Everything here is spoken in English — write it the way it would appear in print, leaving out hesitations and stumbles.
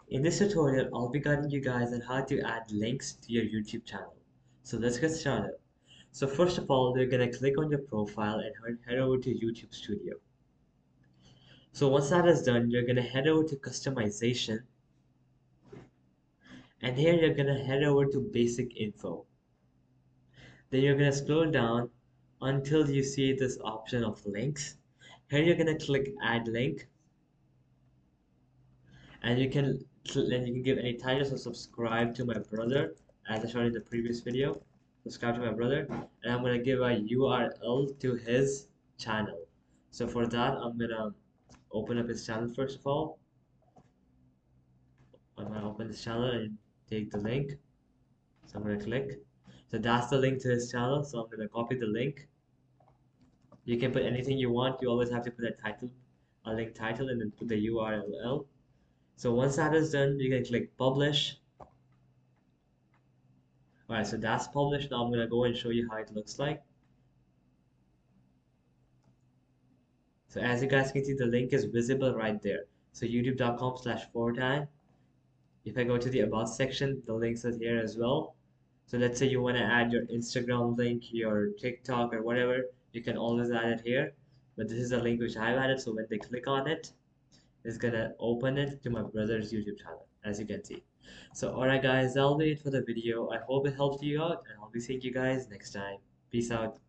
In this tutorial, I'll be guiding you guys on how to add links to your YouTube channel. So let's get started. So first of all, you're gonna click on your profile and head over to YouTube Studio. So once that is done, you're gonna head over to customization, and here you're gonna head over to basic info. Then you're gonna scroll down until you see this option of links. Here you're gonna click add link, and you can give any title. So subscribe to my brother, as I showed in the previous video. Subscribe to my brother, and I'm gonna give a URL to his channel. So for that, I'm gonna open up his channel first of all. I'm gonna open this channel and take the link. So I'm gonna click. So that's the link to his channel. So I'm gonna copy the link. You can put anything you want. You always have to put a title, a link title, and then put the URL. So once that is done, you can click publish. Alright, so that's published. Now I'm gonna go and show you how it looks like. So as you guys can see, the link is visible right there. So youtube.com/fortan. If I go to the about section, the links are here as well. So let's say you want to add your Instagram link, your TikTok, or whatever, you can always add it here. But this is a link which I've added, so when they click on it, it's gonna open it to my brother's YouTube channel, as you can see. So alright guys, that'll be it for the video. I hope it helped you out, and I'll be seeing you guys next time. Peace out.